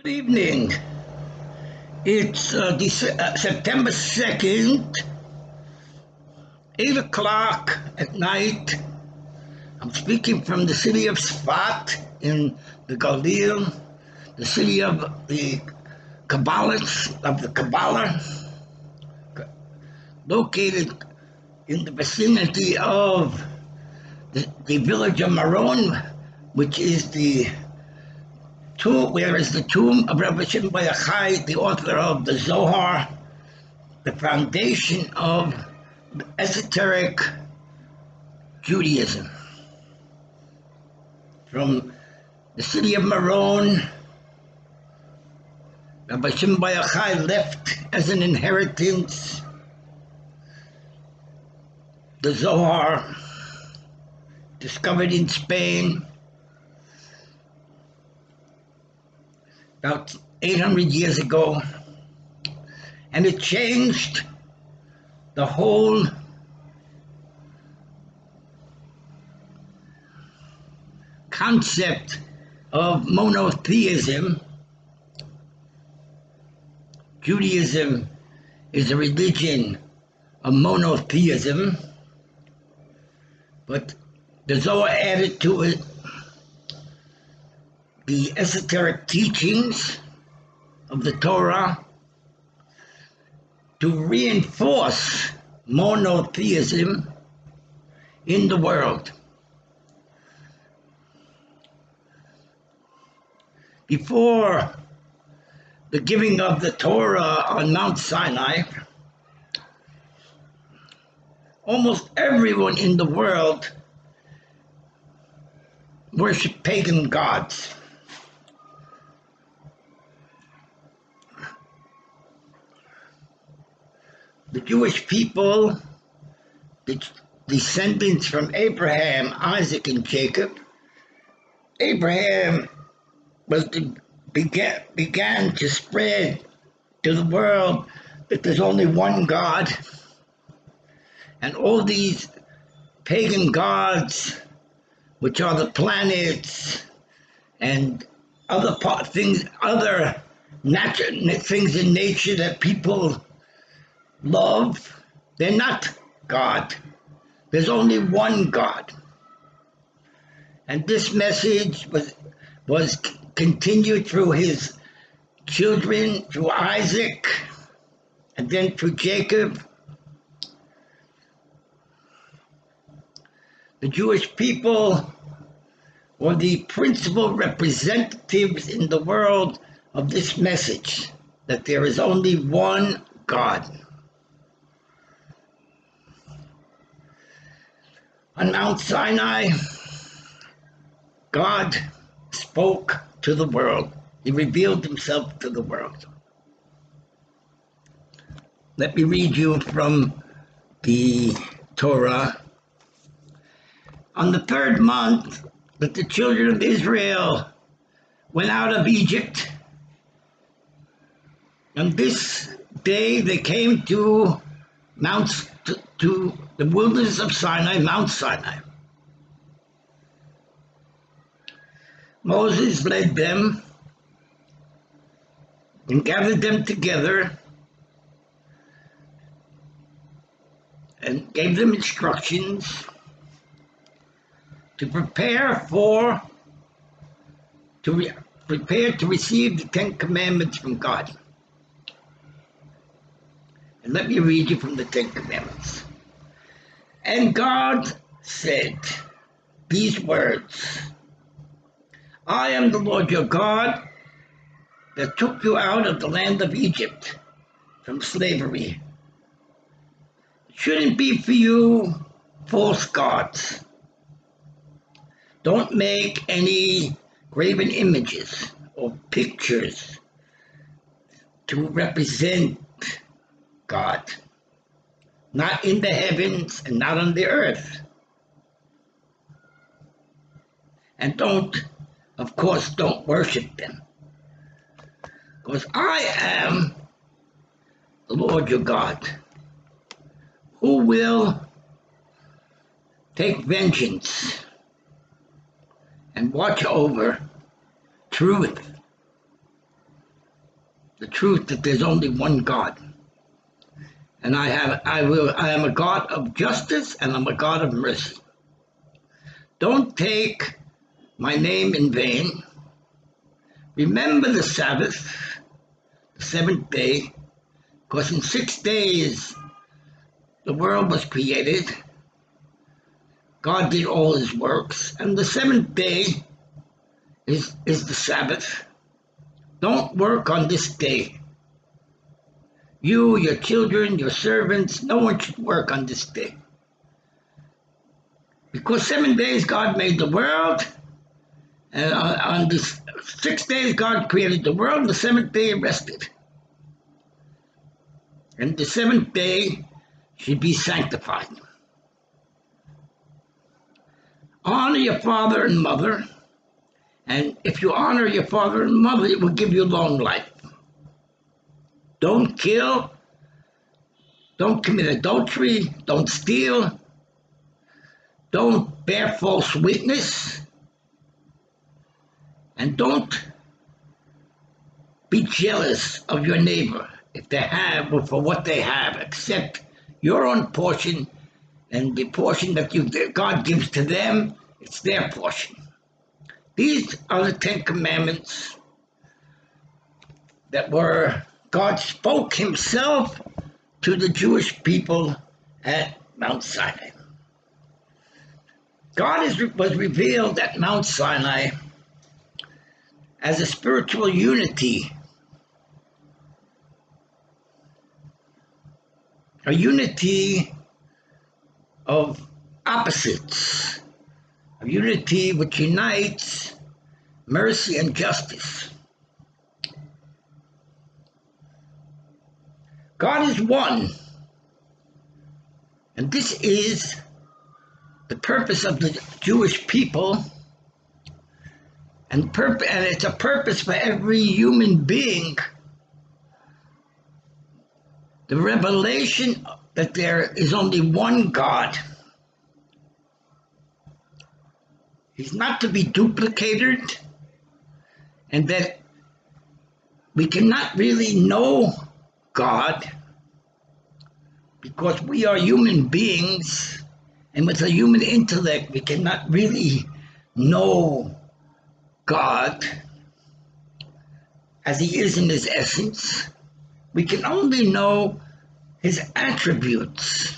Good evening. It's September 2nd, 8 o'clock at night. I'm speaking from the city of Sfat in the Galil, the city of the Kabbalists, of the Kabbalah, located in the vicinity of the village of Maron, which is where is the tomb of Rabbi Shimon Bar Yochai, the author of the Zohar, the foundation of esoteric Judaism. From the city of Maron, Rabbi Shimon Bar Yochai left as an inheritance the Zohar, discovered in Spain about 800 years ago, and it changed the whole concept of monotheism. Judaism is a religion of monotheism, but the Zohar added to it the esoteric teachings of the Torah to reinforce monotheism in the world. Before the giving of the Torah on Mount Sinai, almost everyone in the world worshiped pagan gods. The Jewish people, the descendants from Abraham, Isaac, and Jacob, Abraham began to spread to the world that there's only one God, and all these pagan gods, which are the planets and other natural things in nature that people love, they're not God. There's only one God. And this message was continued through his children, through Isaac, and then through Jacob. The Jewish people were the principal representatives in the world of this message, that there is only one God. On Mount Sinai, God spoke to the world. He revealed himself to the world. Let me read you from the Torah. On the third month that the children of Israel went out of Egypt, on this day they came to the wilderness of Sinai, Mount Sinai. Moses led them and gathered them together and gave them instructions to prepare to receive the Ten Commandments from God. And let me read you from the Ten Commandments. And God said these words: I am the Lord your God that took you out of the land of Egypt from slavery. It shouldn't be for you false gods. Don't make any graven images or pictures to represent God, not in the heavens and not on the earth. And don't worship them, because I am the Lord your God, who will take vengeance and watch over truth the truth that there's only one God. And I am a God of justice, and I'm a God of mercy. Don't take my name in vain. Remember the Sabbath, the seventh day, because in 6 days the world was created. God did all his works, and the seventh day is the Sabbath. Don't work on this day. You, your children, your servants, no one should work on this day. Because 7 days God made the world, and on the 6 days God created the world, and the seventh day he rested. And the seventh day should be sanctified. Honor your father and mother, and if you honor your father and mother, it will give you long life. Don't kill, don't commit adultery, don't steal, don't bear false witness, and don't be jealous of your neighbor if they have or for what they have. Accept your own portion, and the portion that God gives to them, it's their portion. These are the 10 Commandments that God spoke himself to the Jewish people at Mount Sinai. God was revealed at Mount Sinai as a spiritual unity, a unity of opposites, a unity which unites mercy and justice. God is one, and this is the purpose of the Jewish people, and it's a purpose for every human being. The revelation that there is only one God. He's not to be duplicated, and that we cannot really know God because we are human beings, and with a human intellect we cannot really know God as he is in his essence. We can only know his attributes,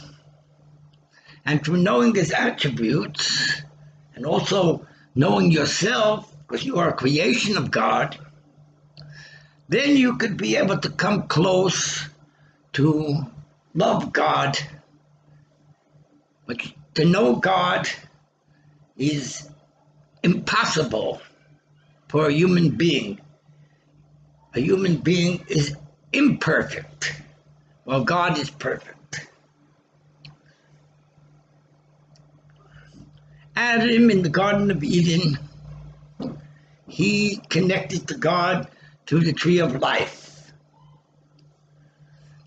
and through knowing his attributes and also knowing yourself, because you are a creation of God, then you could be able to come close to love God. But to know God is impossible for a human being. A human being is imperfect, while God is perfect. Adam in the Garden of Eden, he connected to God through the tree of life.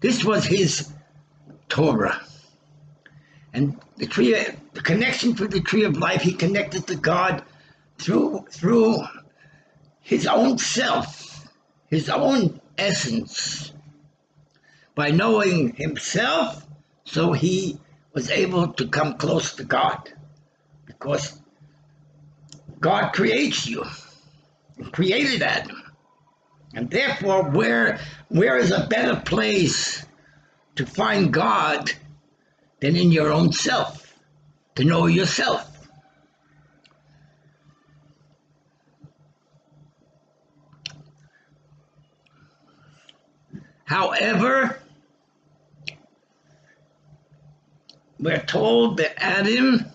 This was his Torah. And the connection through the tree of life, he connected to God through his own self, his own essence. By knowing himself, so he was able to come close to God. Because God creates you, and created Adam. And therefore, where is a better place to find God than in your own self, to know yourself? However, we're told that Adam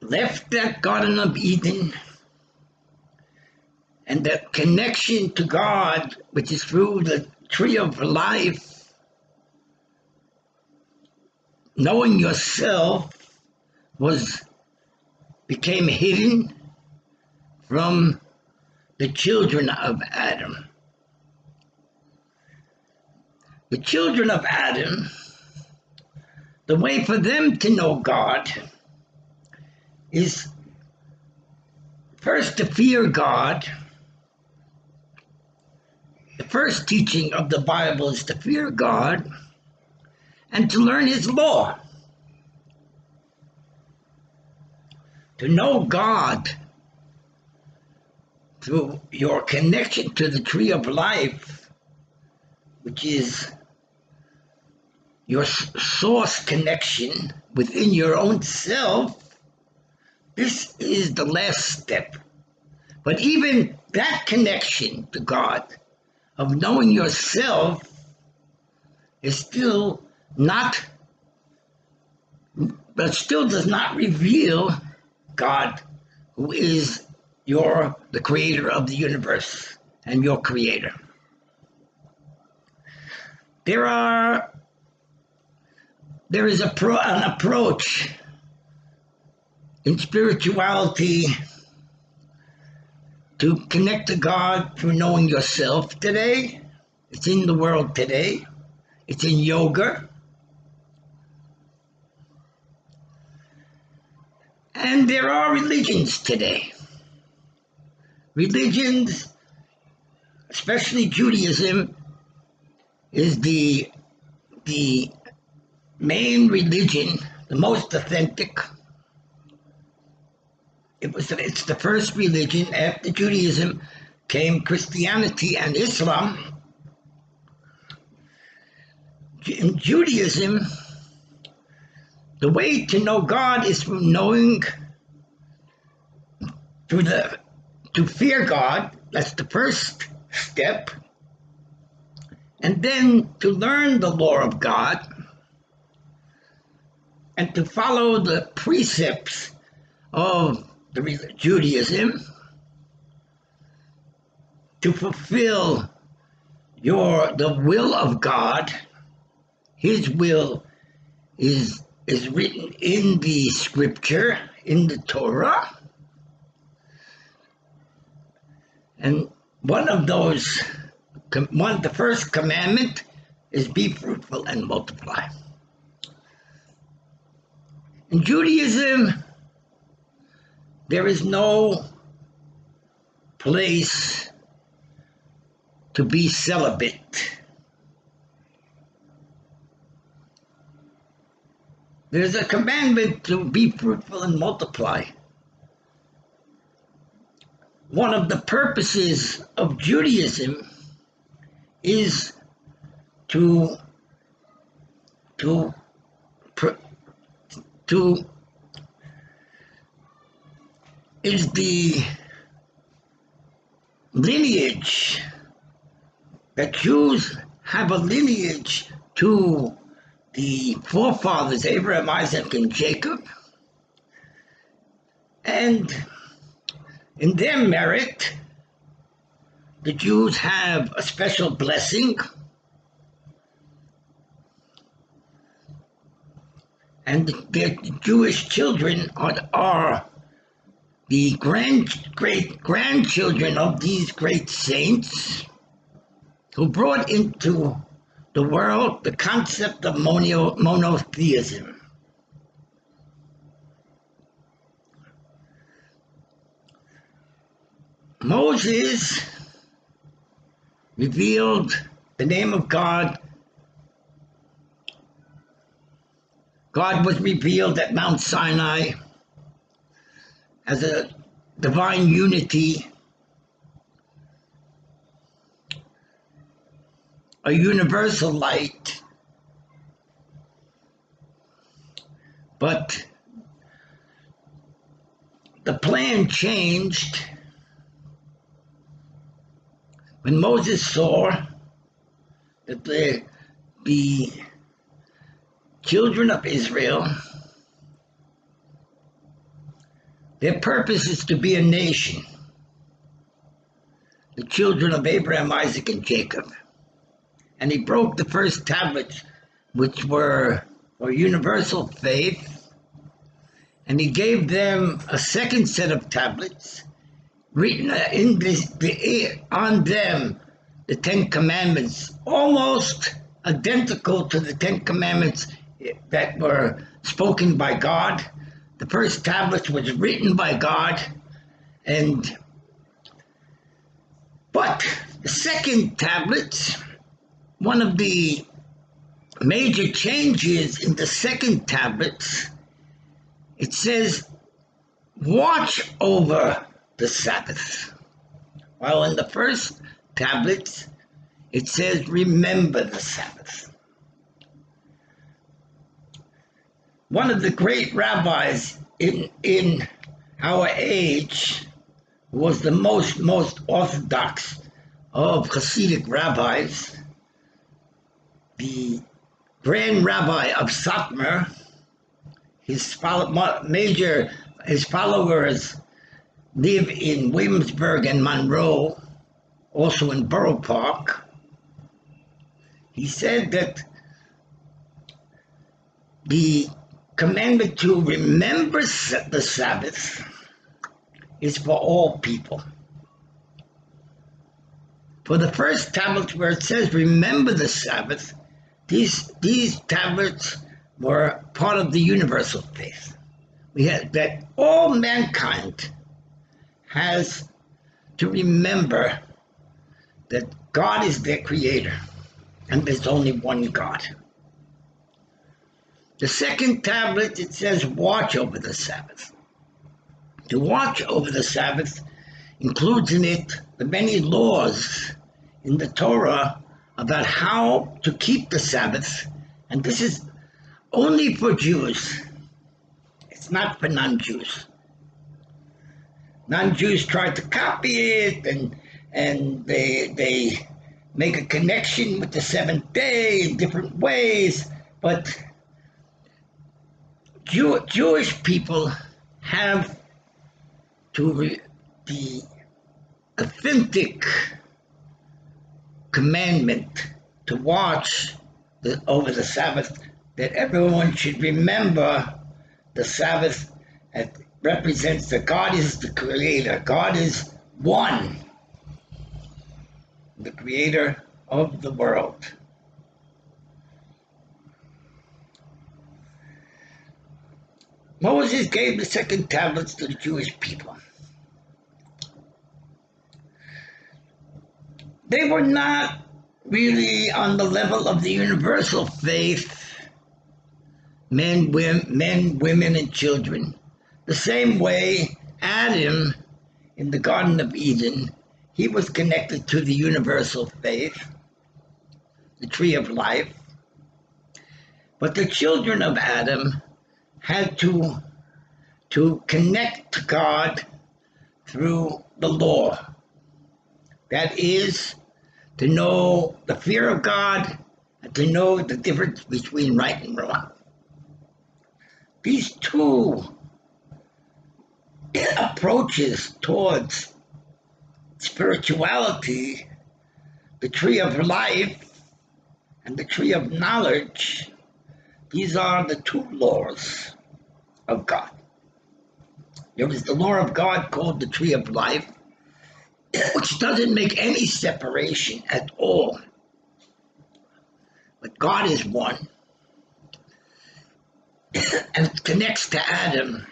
left that Garden of Eden, and that connection to God, which is through the tree of life, knowing yourself, became hidden from the children of Adam. The children of Adam, the way for them to know God is first to fear God, The first teaching of the Bible is to fear God and to learn His law. To know God through your connection to the tree of life, which is your source connection within your own self. This is the last step. But even that connection to God, of knowing yourself, is still not, but still does not reveal God, who is the creator of the universe and your creator. There is an approach in spirituality to connect to God through knowing yourself today. It's in the world today. It's in yoga. And there are religions today. Religions, especially Judaism, is the main religion, the most authentic. It's the first religion. After Judaism came Christianity and Islam. In Judaism, the way to know God is from knowing to fear God. That's the first step. And then to learn the law of God and to follow the precepts of Judaism to fulfill the will of God. His will is written in the scripture, in the Torah. And the first commandment is be fruitful and multiply. In Judaism, there is no place to be celibate. There's a commandment to be fruitful and multiply. One of the purposes of Judaism is is the lineage, that Jews have a lineage to the forefathers, Abraham, Isaac, and Jacob. And in their merit, the Jews have a special blessing. And their Jewish children are the great-grandchildren of these great saints who brought into the world the concept of monotheism. Moses revealed the name of God. God was revealed at Mount Sinai as a divine unity, a universal light. But the plan changed when Moses saw that the children of Israel, their purpose is to be a nation, the children of Abraham, Isaac, and Jacob. And he broke the first tablets, which were for universal faith, and he gave them a second set of tablets, written on them the Ten Commandments, almost identical to the Ten Commandments that were spoken by God. The first tablet was written by God, but The second tablet, one of the major changes in the second tablet, it says, watch over the Sabbath. While in the first tablet, it says, remember the Sabbath. One of the great rabbis in our age, who was the most orthodox of Hasidic rabbis, the Grand Rabbi of Satmar, his followers live in Williamsburg and Monroe, also in Borough Park. He said that the commandment to remember the Sabbath is for all people. For the first tablet where it says remember the Sabbath, these tablets were part of the universal faith. We had that all mankind has to remember that God is their creator and there's only one God. The second tablet, it says watch over the Sabbath. To watch over the Sabbath includes in it the many laws in the Torah about how to keep the Sabbath, and this is only for Jews. It's not for non-Jews. Non-Jews try to copy it, and they make a connection with the seventh day in different ways, but Jewish people have the authentic commandment to watch over the Sabbath, that everyone should remember the Sabbath that represents that God is the creator. God is one, the creator of the world. Moses gave the second tablets to the Jewish people. They were not really on the level of the universal faith, men, women, and children. The same way Adam in the Garden of Eden, he was connected to the universal faith, the tree of life. But the children of Adam had to connect to God through the law. That is, to know the fear of God and to know the difference between right and wrong. These two approaches towards spirituality, the tree of life and the tree of knowledge, these are the two laws of God. There is the law of God called the tree of life, which doesn't make any separation at all. But God is one. And it connects to Adam,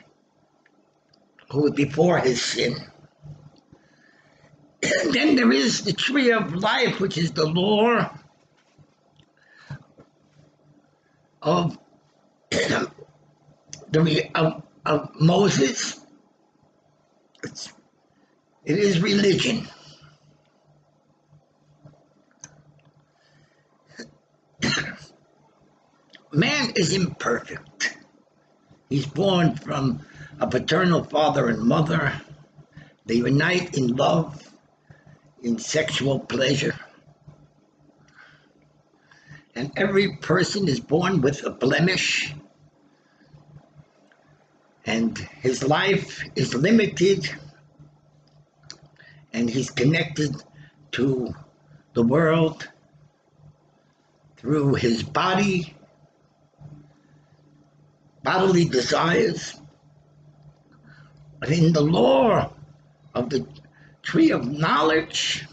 who was before his sin. And then there is the tree of life, which is the law of Moses. It is religion. Man is imperfect. He's born from a paternal father and mother. They unite in love, in sexual pleasure. And every person is born with a blemish. And his life is limited. And he's connected to the world through his bodily desires. But in the law of the tree of knowledge,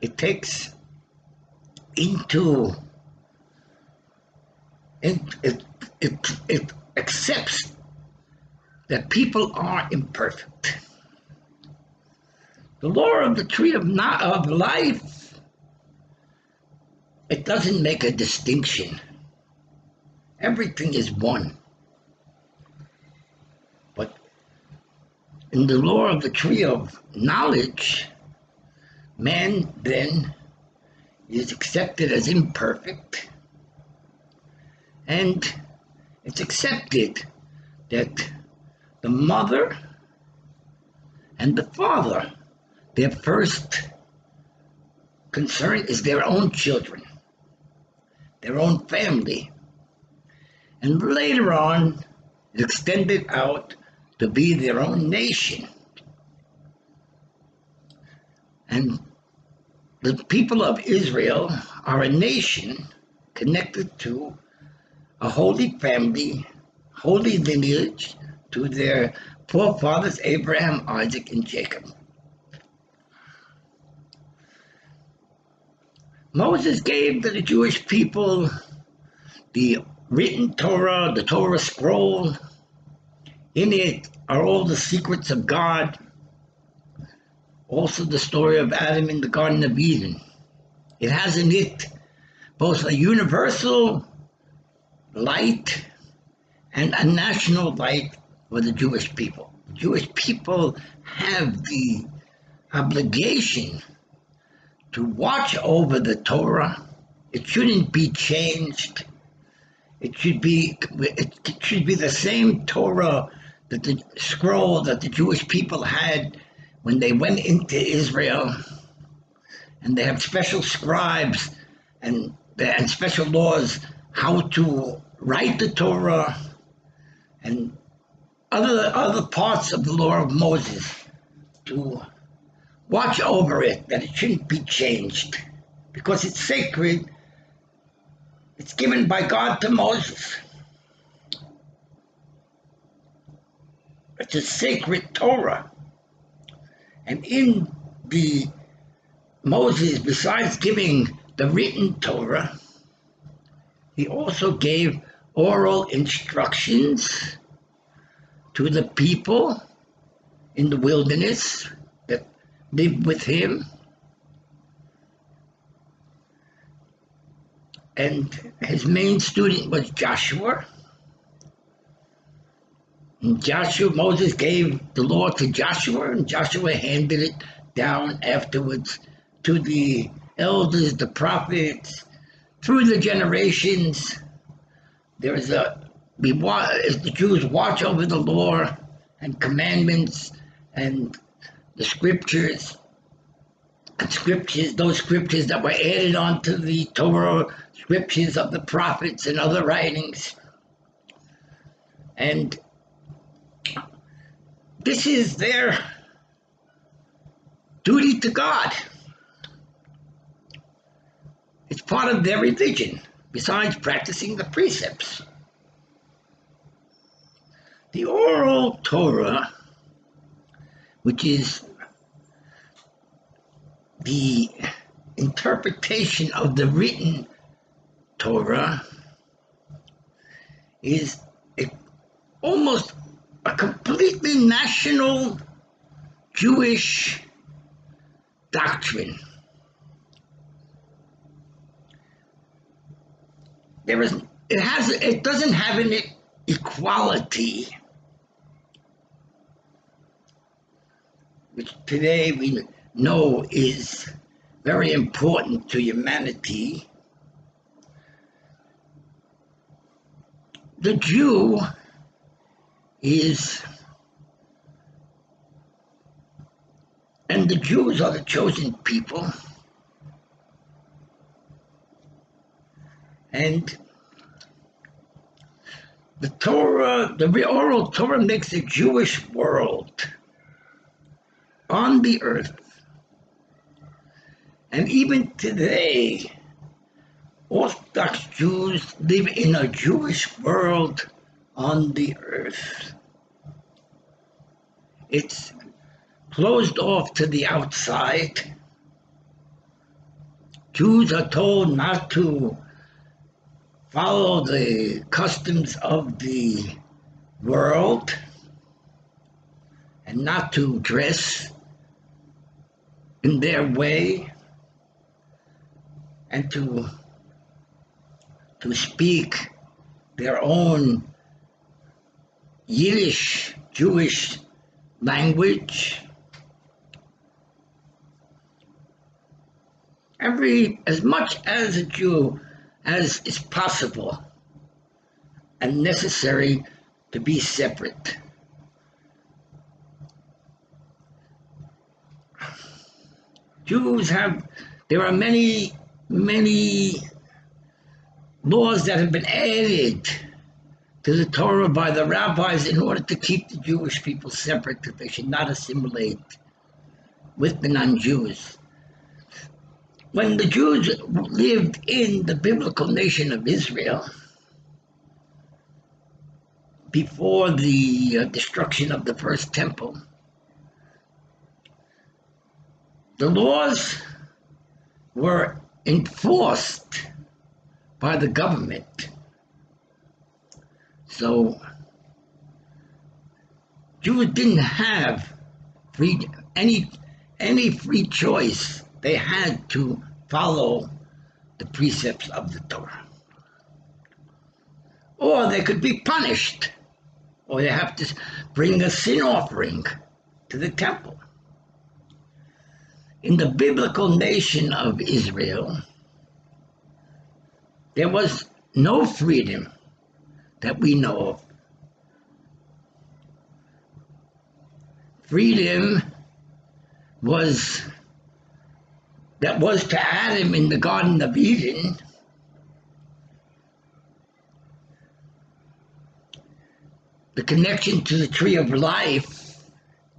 it takes into it accepts that people are imperfect. The law of the tree of life, it doesn't make a distinction. Everything is one. But in the law of the tree of knowledge, man then is accepted as imperfect, and it's accepted that the mother and the father, their first concern is their own children, their own family. And later on, it extended out to be their own nation. And the people of Israel are a nation connected to a holy family, holy lineage, to their forefathers Abraham, Isaac, and Jacob. Moses gave to the Jewish people the written Torah, the Torah scroll. In it are all the secrets of God, also the story of Adam in the Garden of Eden. It has in it both a universal light and a national light for the Jewish people. The Jewish people have the obligation to watch over the Torah. It shouldn't be changed. It should be the same Torah, that the scroll that the Jewish people had when they went into Israel. And they have special scribes and special laws how to write the Torah and other parts of the law of Moses, to watch over it, that it shouldn't be changed because it's sacred. It's given by God to Moses. It's a sacred Torah. And in the Moses, besides giving the written Torah, he also gave oral instructions to the people in the wilderness that lived with him. And his main student was Joshua. And Moses gave the law to Joshua, and Joshua handed it down afterwards to the elders, the prophets, through the generations. As the Jews watch over the law and commandments and the scriptures, those scriptures that were added onto the Torah, scriptures of the prophets and other writings. And this is their duty to God. It's part of their religion, besides practicing the precepts. The oral Torah, which is the interpretation of the written Torah, is almost a completely national Jewish doctrine. It doesn't have an equality, which today we know is very important to humanity. The Jew and the Jews are the chosen people. And the Torah, the oral Torah, makes a Jewish world on the earth. And even today, Orthodox Jews live in a Jewish world on the earth. It's closed off to the outside. Jews are told not to follow the customs of the world and not to dress in their way and to speak their own Yiddish, Jewish language. As much as a Jew as is possible and necessary to be separate. There are many laws that have been added to the Torah by the rabbis in order to keep the Jewish people separate, that they should not assimilate with the non-Jews. When the Jews lived in the biblical nation of Israel, before the destruction of the first temple, the laws were enforced by the government. So Jews didn't have any free choice. They had to follow the precepts of the Torah. Or they could be punished, or they have to bring a sin offering to the temple. In the biblical nation of Israel, there was no freedom that we know of. Freedom that was to Adam in the Garden of Eden. The connection to the tree of life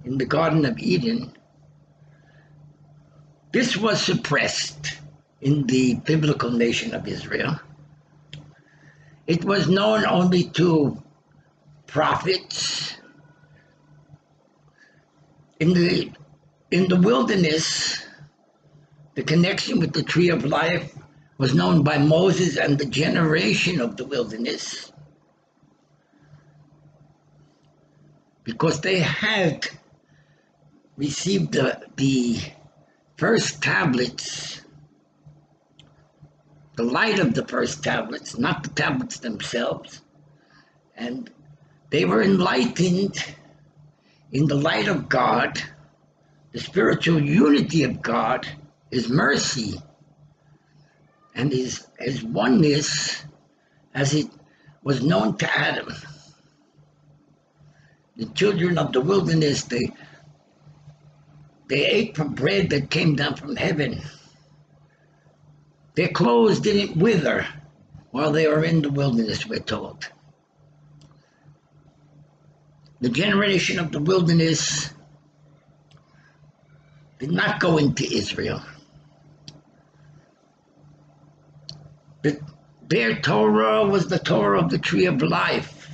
in the Garden of Eden, this was suppressed in the biblical nation of Israel. It was known only to prophets. In the wilderness, the connection with the tree of life was known by Moses and the generation of the wilderness, because they had received the first tablets, the light of the first tablets, not the tablets themselves. And they were enlightened in the light of God, the spiritual unity of God, His mercy, and His oneness as it was known to Adam. The children of the wilderness, they ate from bread that came down from heaven. Their clothes didn't wither while they were in the wilderness, we're told. The generation of the wilderness did not go into Israel. Their Torah was the Torah of the tree of life.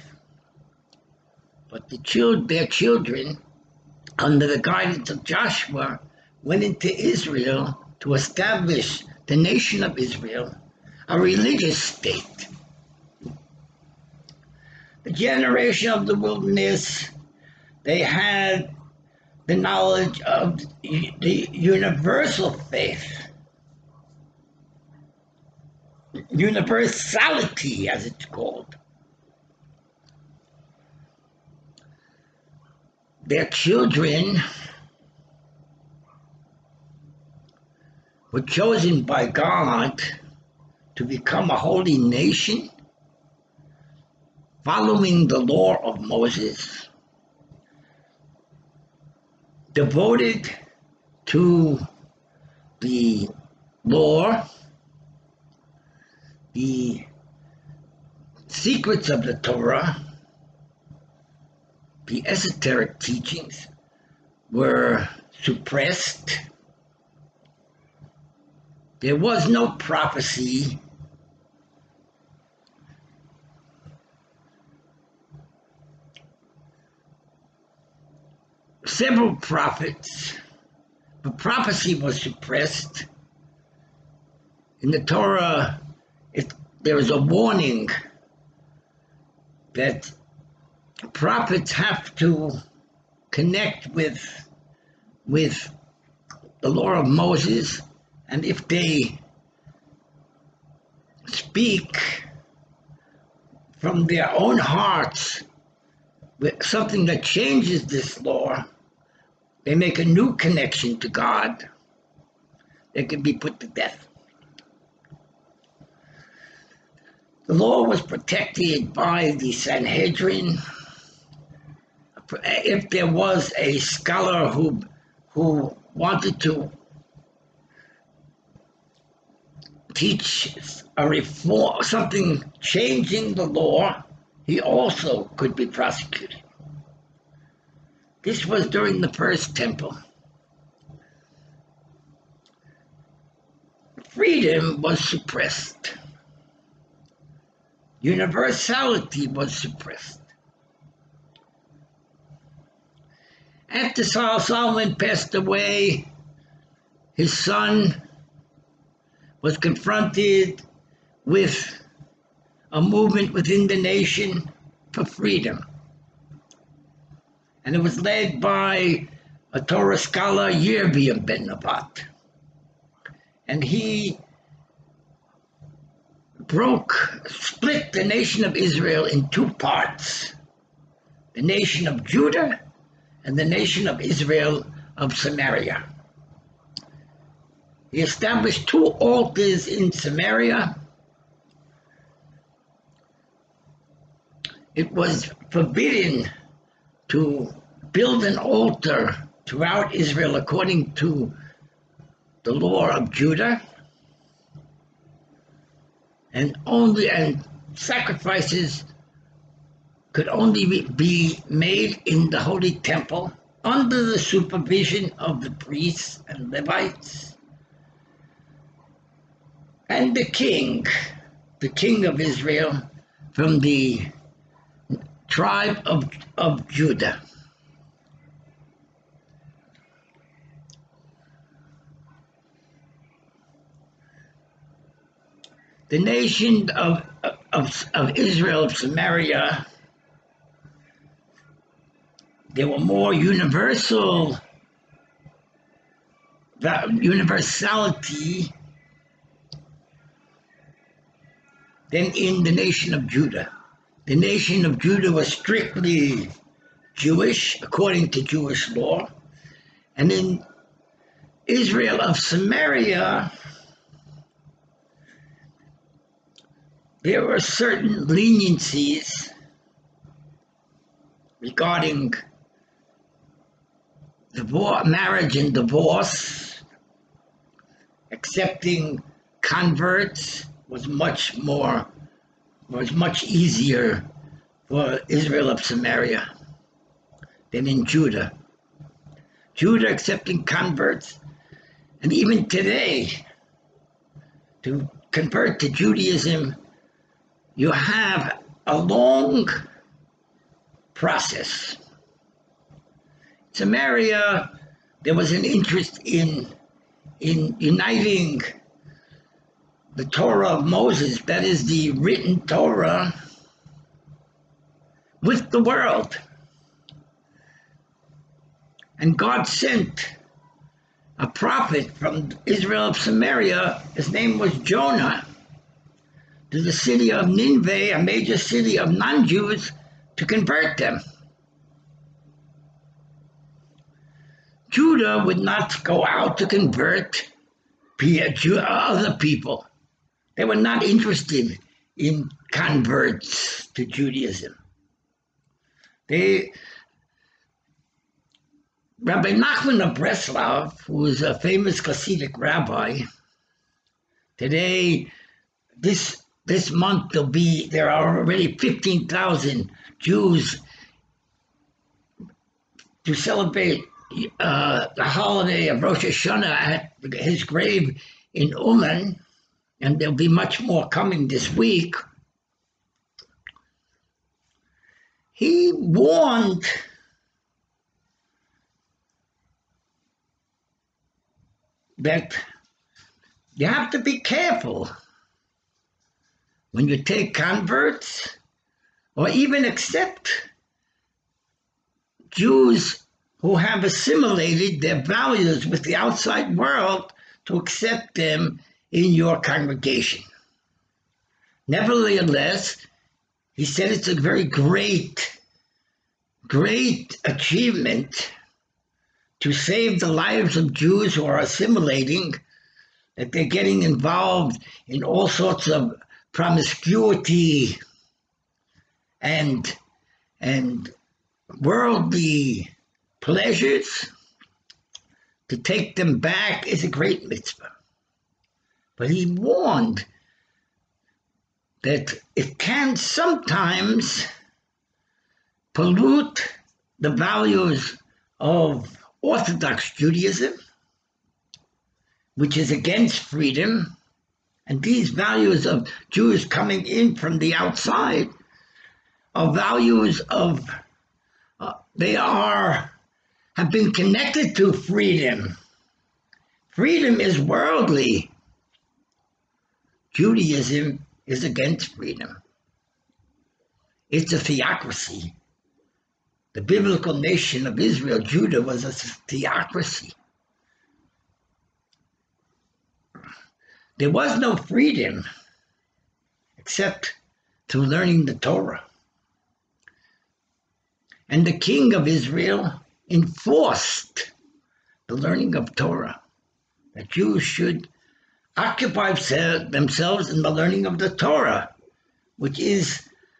But their children, under the guidance of Joshua, went into Israel to establish the nation of Israel, a religious state. The generation of the wilderness, they had the knowledge of the universal faith, universality as it's called. Their children were chosen by God to become a holy nation, following the law of Moses, devoted to the law, the secrets of the Torah, the esoteric teachings were suppressed. There was no prophecy. Several prophets, but prophecy was suppressed. In the Torah, there is a warning that prophets have to connect with the law of Moses, and if they speak from their own hearts with something that changes this law, they make a new connection to God, they can be put to death. The law was protected by the Sanhedrin. If there was a scholar who wanted to teach a reform, something changing the law, he also could be prosecuted. This was during the first temple. Freedom was suppressed. Universality was suppressed. After Solomon passed away, his son was confronted with a movement within the nation for freedom. And it was led by a Torah scholar, Yirmiyahu ben Nevat. And he split the nation of Israel in two parts: the nation of Judah and the nation of Israel of Samaria. He established two altars in Samaria. It was forbidden to build an altar throughout Israel according to the law of Judah, and sacrifices could only be made in the Holy Temple under the supervision of the priests and Levites. And the king of Israel from the tribe of Judah. The nation of Israel, of Samaria, they were more universality than in the nation of Judah. The nation of Judah was strictly Jewish, according to Jewish law. And in Israel of Samaria, there were certain leniencies regarding marriage and divorce. Accepting converts was much easier for Israel of Samaria than in Judah. Judah accepting converts, and even today, to convert to Judaism, you have a long process. Samaria, there was an interest in uniting the Torah of Moses, that is the written Torah, with the world. And God sent a prophet from Israel of Samaria, his name was Jonah, to the city of Nineveh, a major city of non-Jews, to convert them. Judah would not go out to convert other people. They were not interested in converts to Judaism. Rabbi Nachman of Breslov, who was a famous Hasidic rabbi, today, this month, there are already 15,000 Jews to celebrate the holiday of Rosh Hashanah at his grave in Uman, and there'll be much more coming this week. He warned that you have to be careful when you take converts or even accept Jews who have assimilated their values with the outside world to accept them in your congregation. Nevertheless, he said it's a very great achievement to save the lives of Jews who are assimilating, that they're getting involved in all sorts of promiscuity and worldly pleasures. To take them back is a great mitzvah. But he warned that it can sometimes pollute the values of Orthodox Judaism, which is against freedom. And these values of Jews coming in from the outside are values of, have been connected to freedom. Freedom is worldly. Judaism is against freedom. It's a theocracy. The biblical nation of Israel, Judah, was a theocracy. There was no freedom except through learning the Torah. And the king of Israel enforced the learning of Torah, that Jews should occupy themselves in the learning of the Torah, which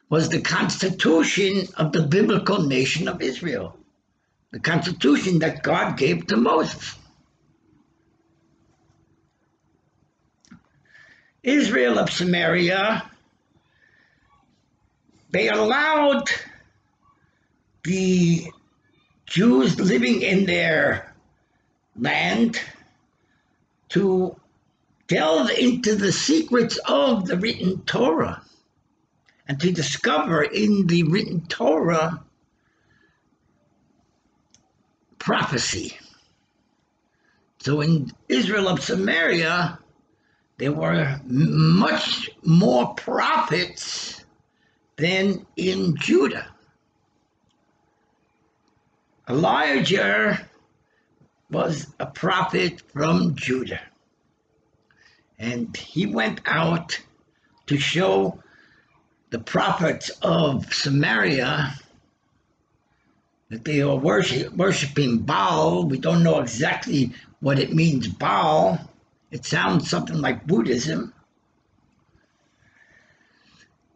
was the constitution of the biblical nation of Israel, the constitution that God gave to Moses. Israel of Samaria, they allowed the Jews living in their land to delve into the secrets of the written Torah and to discover in the written Torah prophecy. So in Israel of Samaria, there were much more prophets than in Judah. Elijah was a prophet from Judah, and he went out to show the prophets of Samaria that they are worshiping Baal. We don't know exactly what it means, Baal. It sounds something like Buddhism.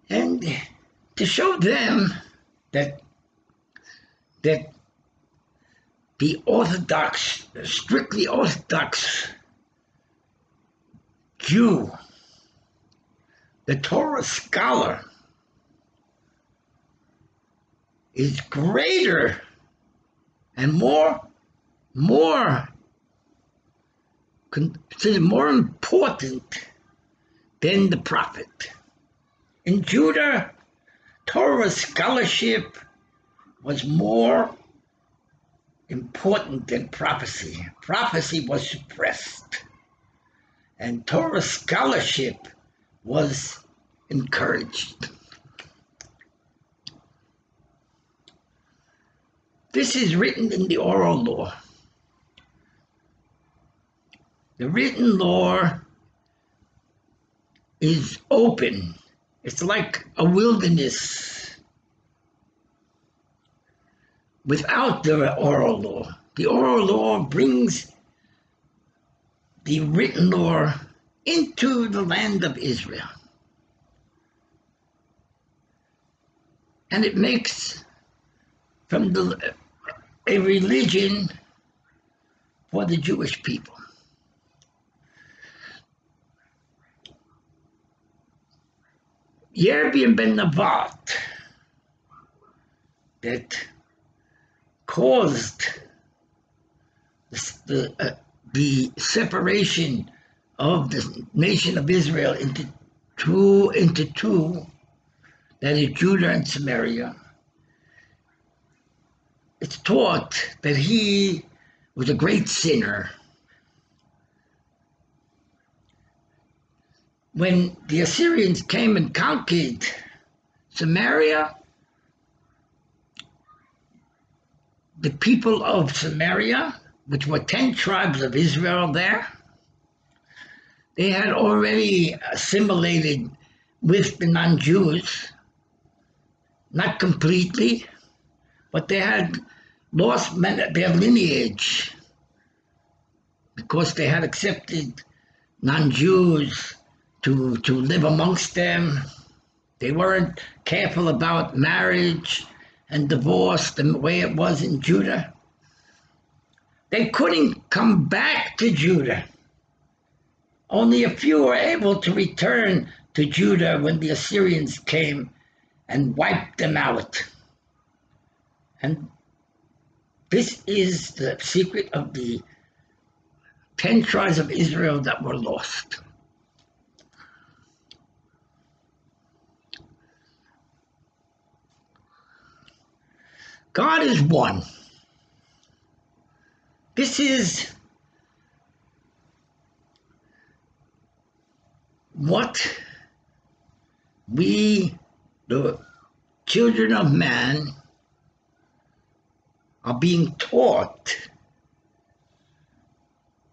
And to show them that the Orthodox, strictly Orthodox Jew, the Torah scholar, is greater and considered more important than the prophet. In Judah, Torah scholarship was more important than prophecy. Prophecy was suppressed, and Torah scholarship was encouraged. This is written in the oral law. The written law is open. It's like a wilderness without the oral law. The oral law brings the written law into the land of Israel. And it makes from a religion for the Jewish people. Yerbim ben Nevat, that caused the separation of the nation of Israel into two, that is Judah and Samaria. It's taught that he was a great sinner. When the Assyrians came and conquered Samaria, the people of Samaria, which were 10 tribes of Israel there, they had already assimilated with the non-Jews, not completely, but they had lost their lineage because they had accepted non-Jews to live amongst them. They weren't careful about marriage and divorce the way it was in Judah. They couldn't come back to Judah. Only a few were able to return to Judah when the Assyrians came and wiped them out. And this is the secret of the 10 tribes of Israel that were lost. God is one. This is what we, the children of man, are being taught.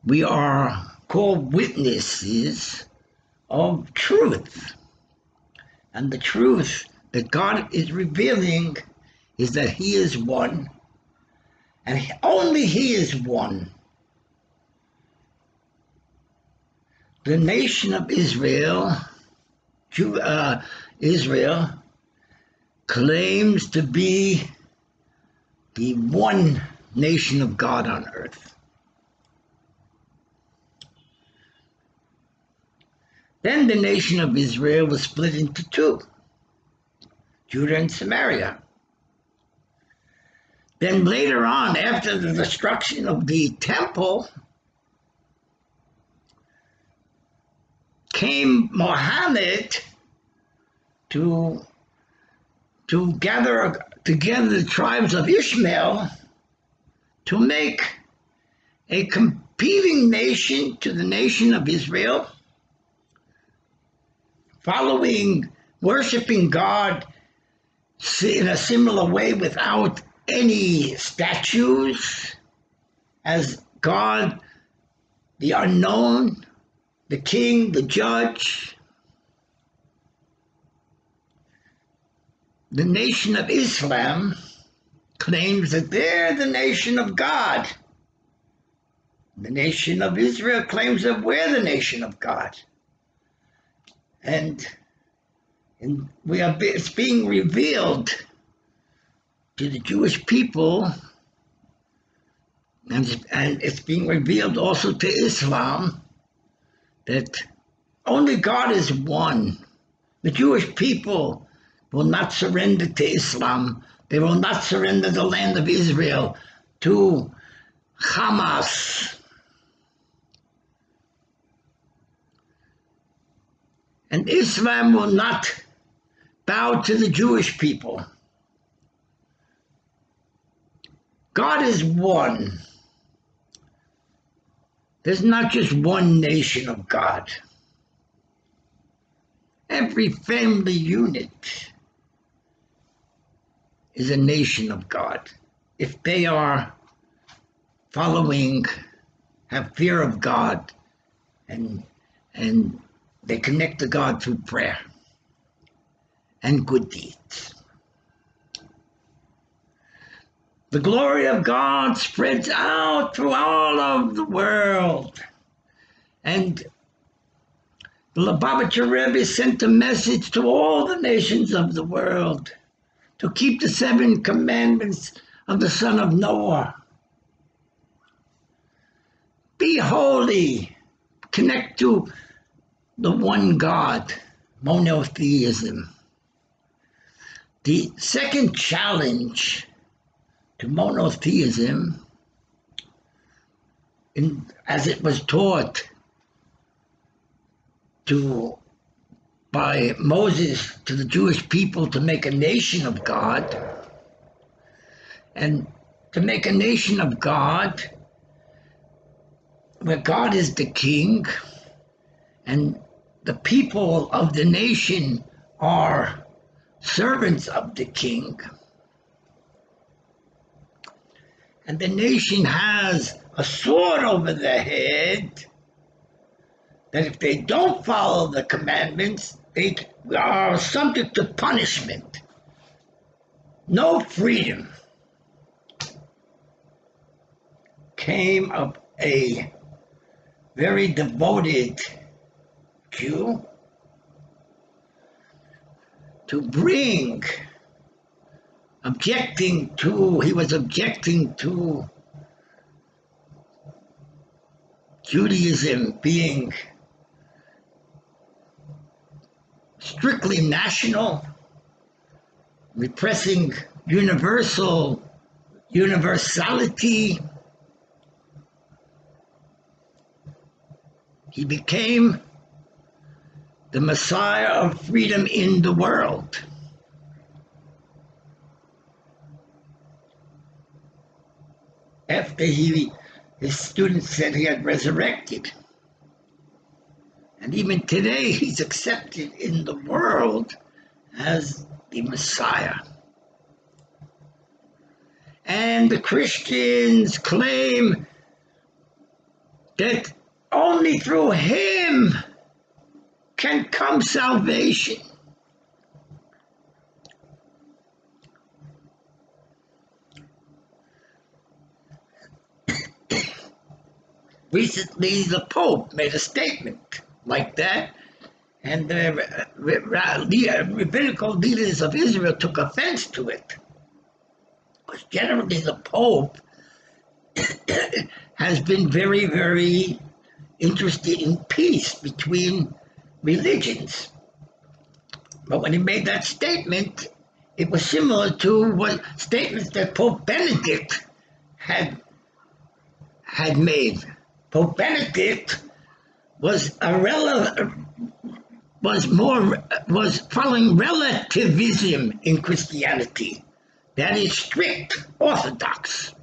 We are called witnesses of truth. And the truth that God is revealing is that He is one, and only He is one. The nation of Israel, Israel, claims to be the one nation of God on earth. Then the nation of Israel was split into two, Judah and Samaria. Then later on, after the destruction of the temple, came Muhammad to gather together the tribes of Ishmael to make a competing nation to the nation of Israel, worshiping God in a similar way without any statues, as God, the unknown, the king, the judge. The nation of Islam claims that they're the nation of God. The nation of Israel claims that we're the nation of God. And it's being revealed to the Jewish people, and it's being revealed also to Islam, that only God is one. The Jewish people will not surrender to Islam. They will not surrender the land of Israel to Hamas. And Islam will not bow to the Jewish people. God is one. There's not just one nation of God. Every family unit is a nation of God. If they are have fear of God, and they connect to God through prayer and good deeds. The glory of God spreads out through all of the world. And the Lubavitcher Rebbe sent a message to all the nations of the world to keep the 7 commandments of the son of Noah. Be holy. Connect to the one God, monotheism. The second challenge to monotheism, as it was taught by Moses to the Jewish people to make a nation of God, and to make a nation of God where God is the king and the people of the nation are servants of the king. and the nation has a sword over their head, that if they don't follow the commandments, they are subject to punishment. No freedom. Came up a very devoted Jew to bring, he was objecting to Judaism being strictly national, repressing universality. He became the Messiah of freedom in the world. After his students said he had resurrected. And even today, he's accepted in the world as the Messiah. And the Christians claim that only through him can come salvation. Recently, the Pope made a statement like that, and the rabbinical leaders of Israel took offense to it. Because generally, the Pope has been very, very interested in peace between religions. But when he made that statement, it was similar to what statements that Pope Benedict had made. Pope Benedict was following relativism in Christianity. That is strict orthodox.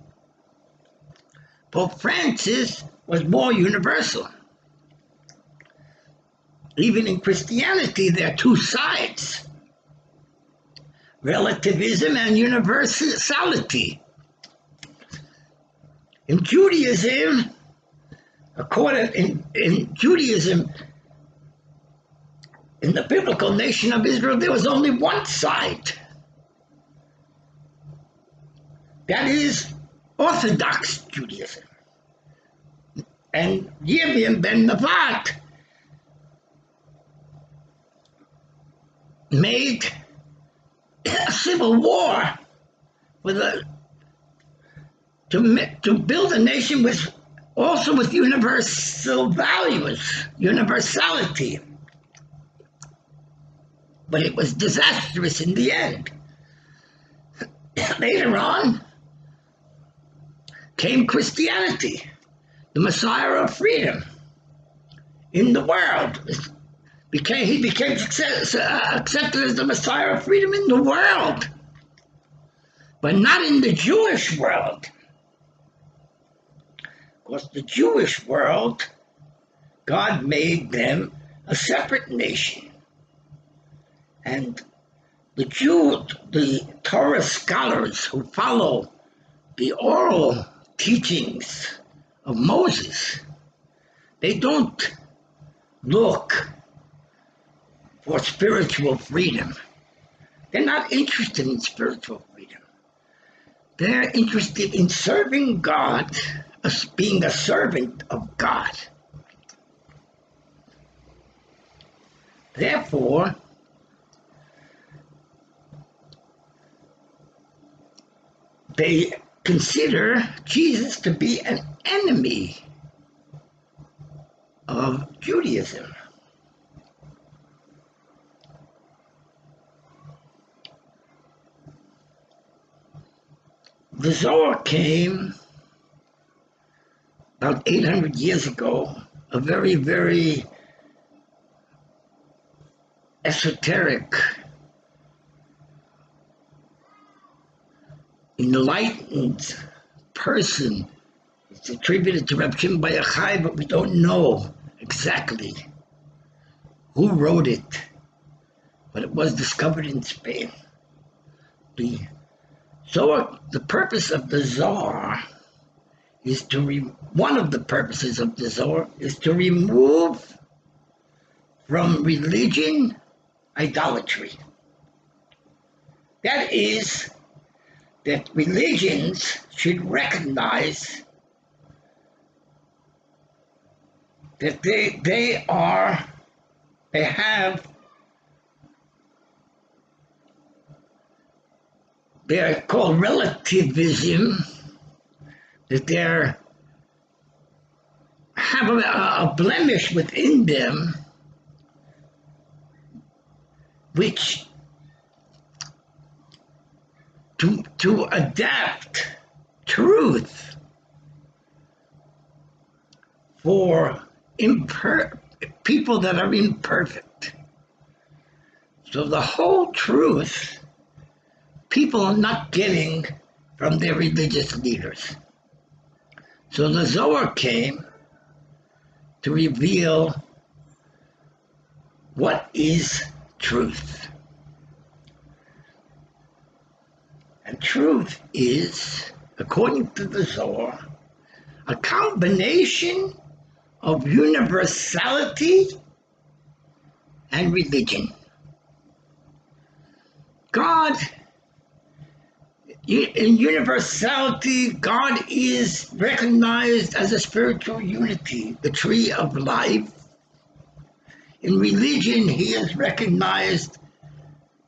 Pope Francis was more universal. Even in Christianity, there are two sides: relativism and universality. In Judaism, in Judaism, in the biblical nation of Israel, there was only one side. That is Orthodox Judaism. And Yirmiyah ben Nevat made a civil war to build a nation with universal values, universality. But it was disastrous in the end. Later on came Christianity, the Messiah of freedom in the world. He became accepted as the Messiah of freedom in the world, but not in the Jewish world. Of course, the Jewish world, God made them a separate nation. And the Torah scholars who follow the oral teachings of Moses, they don't look for spiritual freedom. They're not interested in spiritual freedom. They're interested in serving God, as being a servant of God. Therefore, they consider Jesus to be an enemy of Judaism. The Zohar came about 800 years ago, a very, very esoteric, enlightened person. It's attributed to Reb Shimon Bar Yochai, but we don't know exactly who wrote it. But it was discovered in Spain. The So the purpose of the Zohar is one of the purposes of the Zohar is to remove from religion idolatry. That is, that religions should recognize that they have, they're called relativism, that they have a blemish within them which to adapt truth for people that are imperfect. So the whole truth people are not getting from their religious leaders. So the Zohar came to reveal what is truth. And truth is, according to the Zohar, a combination of universality and religion. God, in universality, God is recognized as a spiritual unity, the tree of life. In religion, he is recognized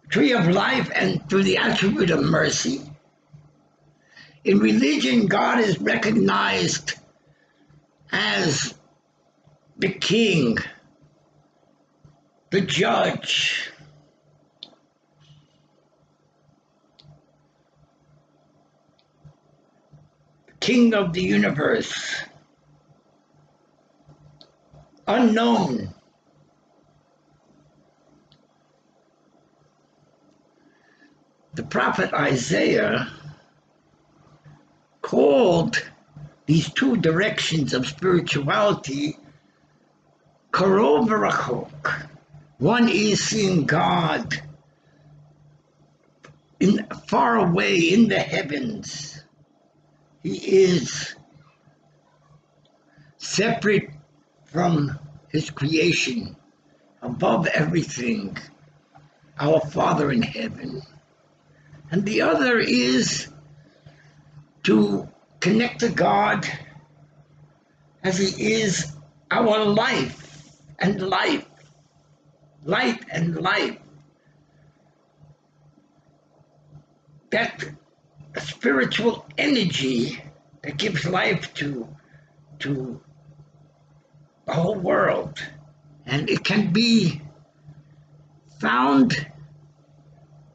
tree of life and through the attribute of mercy. In religion, God is recognized as the king, the judge, king of the universe, unknown. The prophet Isaiah called these two directions of spirituality Karov v'Rachok. One is seeing God far away in the heavens. He is separate from his creation, above everything, our Father in heaven. And the other is to connect to God as he is our life and life, light and life. That spiritual energy that gives life to the whole world. And it can be found,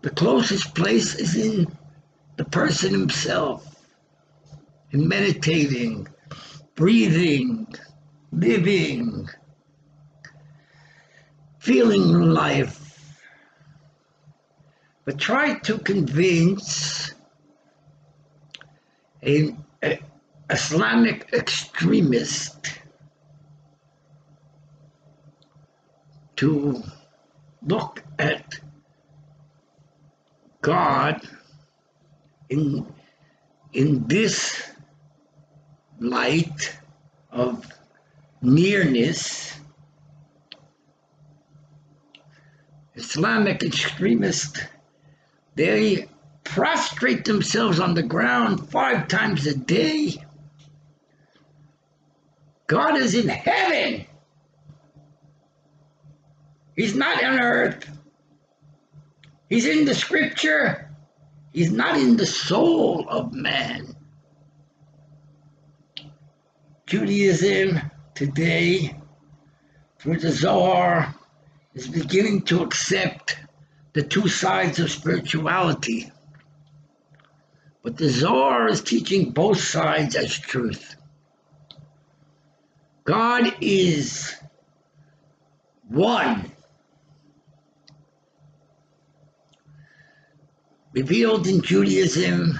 the closest place is in the person himself, in meditating, breathing, living, feeling life. But try to convince an Islamic extremist to look at God in this light of nearness. Islamic extremists, they prostrate themselves on the ground 5 times a day. God is in heaven. He's not on earth. He's in the scripture. He's not in the soul of man. Judaism today, through the Zohar, is beginning to accept the two sides of spirituality. But the Zohar is teaching both sides as truth. God is one. Revealed in Judaism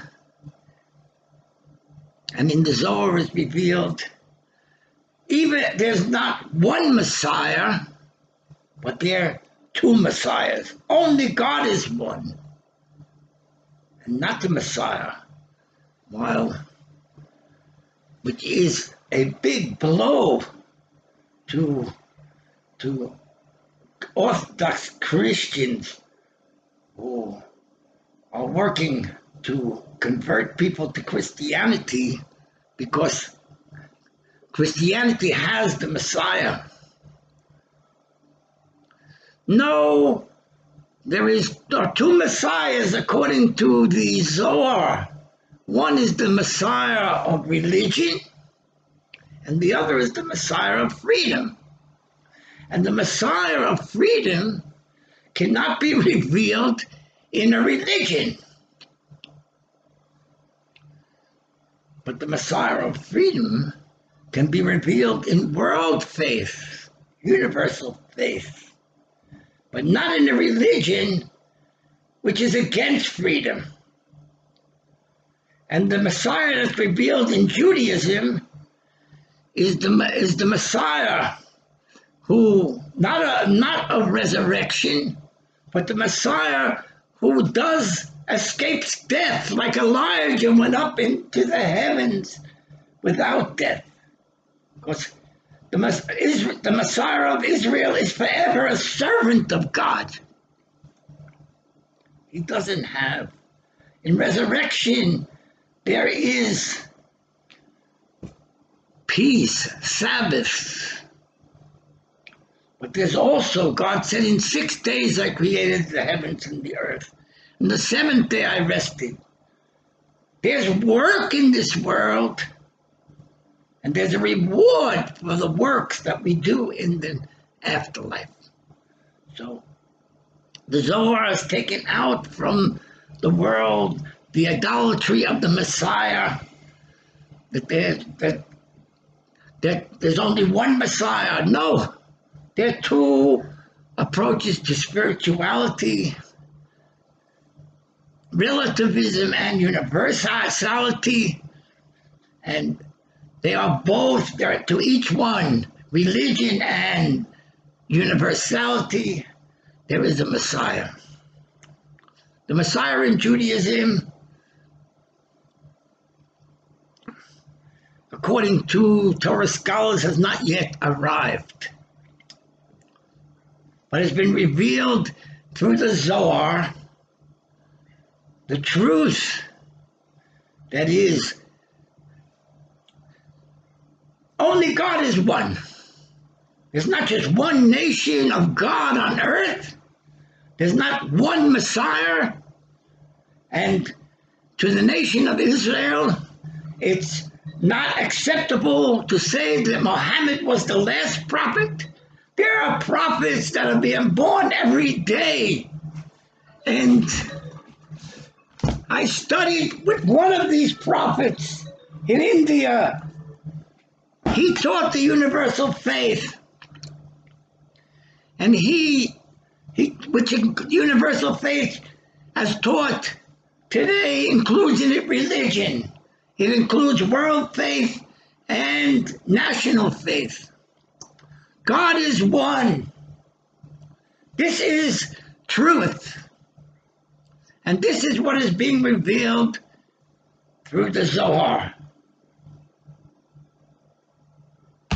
and in the Zohar is revealed. Even there's not one Messiah, but there are two Messiahs. Only God is one. and not the Messiah, which is a big blow to Orthodox Christians who are working to convert people to Christianity, because Christianity has the Messiah. No, there are two Messiahs according to the Zohar. One is the Messiah of religion, and the other is the Messiah of freedom. And the Messiah of freedom cannot be revealed in a religion. But the Messiah of freedom can be revealed in world faith, universal faith, but not in a religion which is against freedom. And the Messiah that's revealed in Judaism is the Messiah who, not of resurrection, but the Messiah who escapes death, like Elijah went up into the heavens without death. Because the Messiah of Israel is forever a servant of God. He doesn't have. In resurrection, there is peace, Sabbath. But there's also, God said, in 6 days I created the heavens and the earth. And the 7th day I rested. There's work in this world, and there's a reward for the works that we do in the afterlife. So the Zohar has taken out from the world the idolatry of the Messiah, that there's only one Messiah. No, there are two approaches to spirituality: relativism and universality, and there are to each one, religion and universality, there is a Messiah. The Messiah in Judaism, according to Torah scholars, has not yet arrived, but has been revealed through the Zohar. The truth that is, only God is one. There's not just one nation of God on earth. There's not one Messiah. And to the nation of Israel, it's not acceptable to say that Muhammad was the last prophet. There are prophets that are being born every day. And I studied with one of these prophets in India. He taught the universal faith. And which universal faith has taught today, includes in it religion. It includes world faith and national faith. God is one. This is truth. And this is what is being revealed through the Zohar.